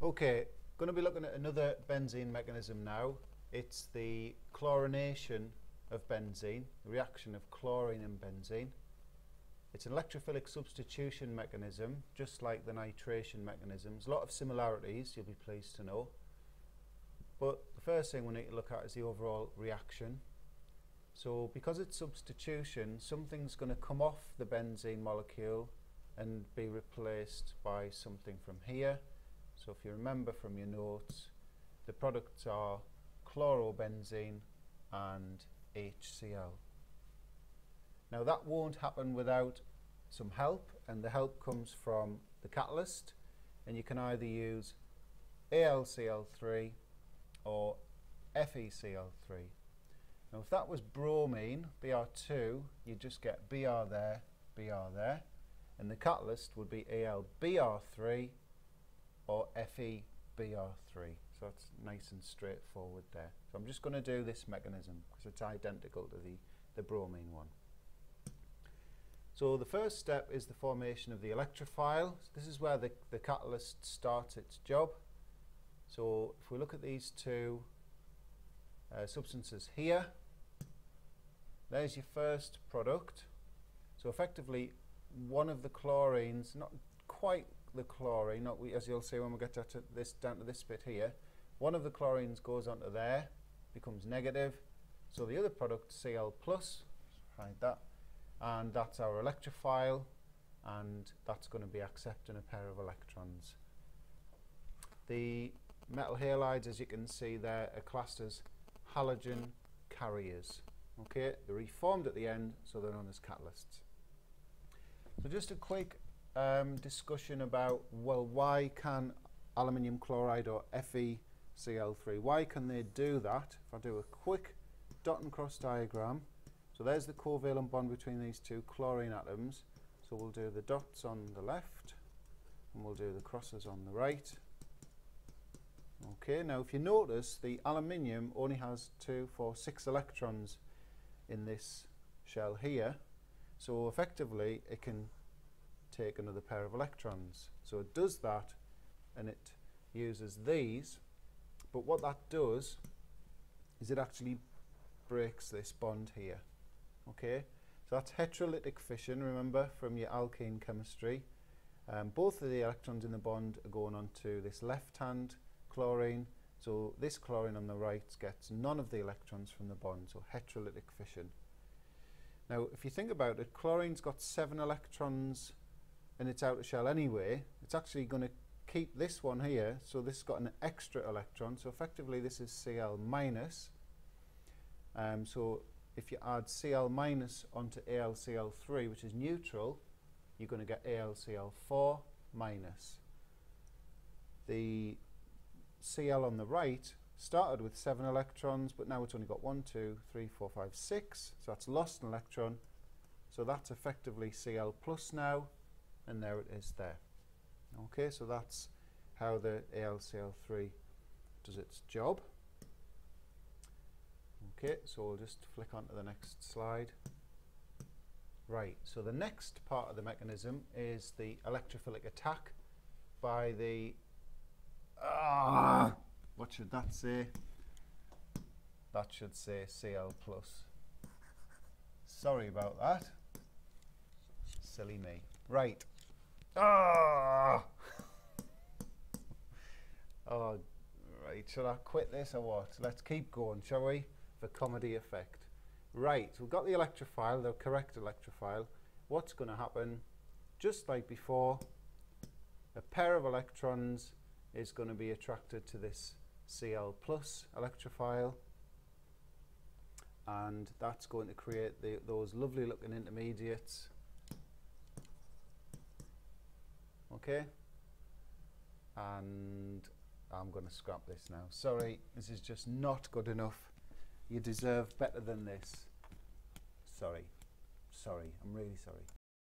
Okay, going to be looking at another benzene mechanism now. It's the chlorination of benzene, the reaction of chlorine and benzene. It's an electrophilic substitution mechanism, just like the nitration mechanisms. A lot of similarities, you'll be pleased to know. But the first thing we need to look at is the overall reaction. So because it's substitution, something's going to come off the benzene molecule and be replaced by something from here. So if you remember from your notes, the products are chlorobenzene and HCl. Now that won't happen without some help, and the help comes from the catalyst, and you can either use AlCl3 or FeCl3. Now if that was bromine, Br2, you'd just get Br there, and the catalyst would be AlBr3 or FeBr3. So it's nice and straightforward there. So I'm just going to do this mechanism because it's identical to the bromine one. So the first step is the formation of the electrophile. So this is where the catalyst starts its job. So if we look at these two substances here, there's your first product. So effectively one of the chlorines, not quite the chlorine, as you'll see when we get down to this bit here, one of the chlorines goes onto there, becomes negative, so the other product, Cl+, hide that, and that's our electrophile, and that's going to be accepting a pair of electrons. The metal halides, as you can see there, are classed as halogen carriers. Okay, they're reformed at the end, so they're known as catalysts. So just a quick discussion about, well, why can aluminium chloride or FeCl3, why can they do that? If I do a quick dot and cross diagram, so there's the covalent bond between these two chlorine atoms, so we'll do the dots on the left and we'll do the crosses on the right. Okay, now if you notice, the aluminium only has 2, 4, 6 electrons in this shell here, so effectively it can take another pair of electrons. So it does that and it uses these, but what that does is it actually breaks this bond here. Okay, so that's heterolytic fission, remember from your alkene chemistry. Both of the electrons in the bond are going on to this left hand chlorine, so this chlorine on the right gets none of the electrons from the bond, so heterolytic fission. Now if you think about it, chlorine's got 7 electrons in its outer shell anyway. It's actually going to keep this one here, so this has got an extra electron, so effectively this is Cl minus. So if you add Cl minus onto AlCl3, which is neutral, you're going to get AlCl4 minus. The Cl on the right started with 7 electrons, but now it's only got 1, 2, 3, 4, 5, 6, so that's lost an electron, so that's effectively Cl plus now, and there it is there. Okay, so that's how the AlCl3 does its job. Okay, so we'll just flick on to the next slide. Right, so the next part of the mechanism is the electrophilic attack by the what should that say? That should say Cl+. Sorry about that. Silly me. Right. Oh, right. Shall I quit this or what? Let's keep going, shall we? For comedy effect. Right, so we've got the electrophile, the correct electrophile. What's going to happen? Just like before, a pair of electrons is going to be attracted to this Cl+ electrophile, and that's going to create those lovely looking intermediates. Okay, and I'm going to scrap this now. Sorry, this is just not good enough. You deserve better than this. Sorry, I'm really sorry.